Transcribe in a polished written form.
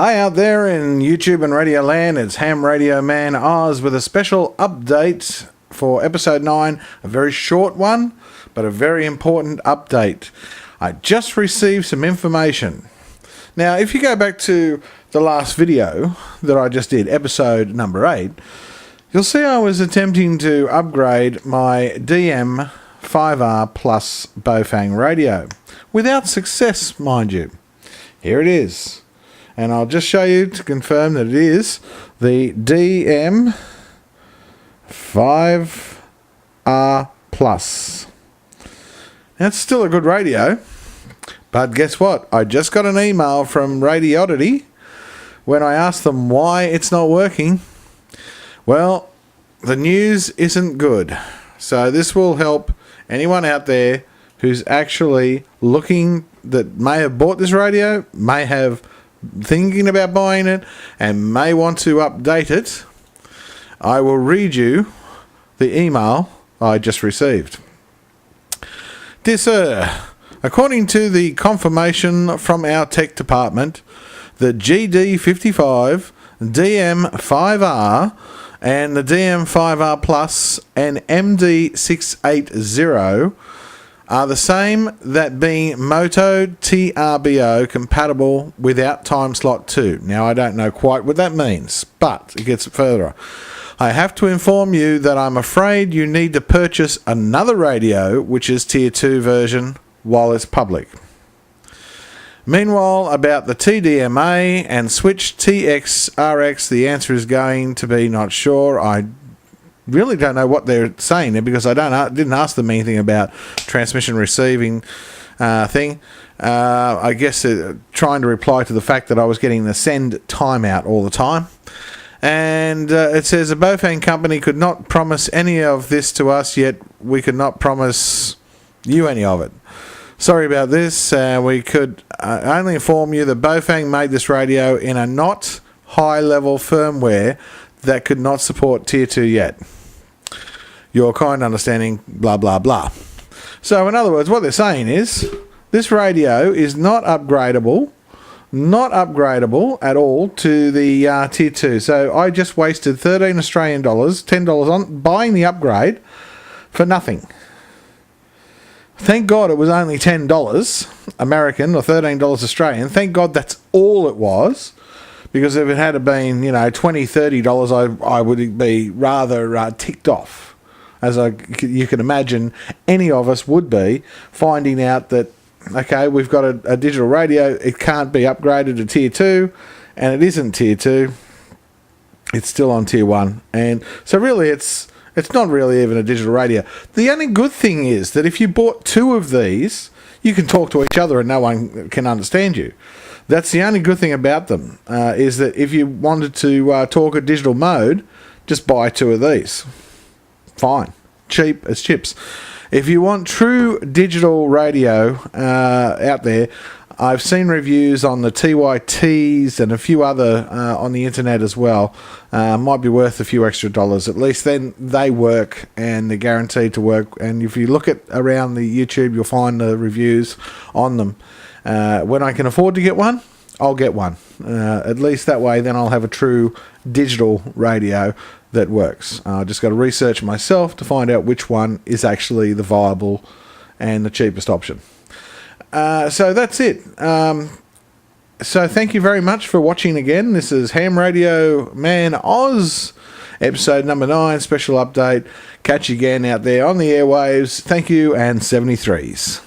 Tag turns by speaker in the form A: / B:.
A: Hi out there in YouTube and Radio Land, it's Ham Radio Man Oz with a special update for episode 9, a very short one, but a very important update. I just received some information. Now, if you go back to the last video that I just did, episode number 8, you'll see I was attempting to upgrade my DM5R Plus Baofeng radio, without success, mind you. Here it is. And I'll just show you to confirm that it is the DM5R Plus. Now, it's still a good radio, but guess what? I just got an email from Radioddity when I asked them why it's not working. Well, the news isn't good. So this will help anyone out there who's actually looking, that may have bought this radio, may have thinking about buying it, and may want to update it. I will read you the email I just received. Dear Sir, according to the confirmation from our tech department, the GD55, DM5R, and the DM5R Plus and MD680 are the same, that being Moto TRBO compatible without time slot 2. Now, I don't know quite what that means, but it gets further. I have to inform you that I'm afraid you need to purchase another radio, which is Tier 2 version, while it's public. Meanwhile, about the TDMA and Switch TX-RX, the answer is going to be not sure. I really don't know what they're saying there, because I didn't ask them anything about transmission receiving thing. I guess trying to reply to the fact that I was getting the send timeout all the time. And it says the Baofeng company could not promise any of this to us, yet we could not promise you any of it. Sorry about this. We could only inform you that Baofeng made this radio in a not high-level firmware that could not support Tier 2 yet. Your kind understanding, blah, blah, blah. So, in other words, what they're saying is, this radio is not upgradable at all to the Tier 2. So, I just wasted 13 Australian dollars, $10 on buying the upgrade for nothing. Thank God it was only $10 American or $13 Australian. Thank God that's all it was. Because if it had been, $20, $30, I would be rather ticked off. As you can imagine, any of us would be, finding out that, okay, we've got a digital radio, it can't be upgraded to Tier 2, and it isn't Tier 2, it's still on Tier 1. And so really it's not really even a digital radio. The only good thing is that if you bought 2 of these, you can talk to each other and no one can understand you. That's the only good thing about them, is that if you wanted to talk a digital mode, just buy 2 of these. Fine. Cheap as chips. If you want true digital radio out there, I've seen reviews on the TYTs and a few other on the internet as well. Might be worth a few extra dollars. At least then they work and they're guaranteed to work. And if you look at around the YouTube, you'll find the reviews on them. When I can afford to get one, I'll get one. At least that way, then I'll have a true digital radio that works. I just got to research myself to find out which one is actually the viable and the cheapest option. So that's it. So thank you very much for watching again. This is Ham Radio Man Oz, episode number 9, special update. Catch you again out there on the airwaves. Thank you, and 73s.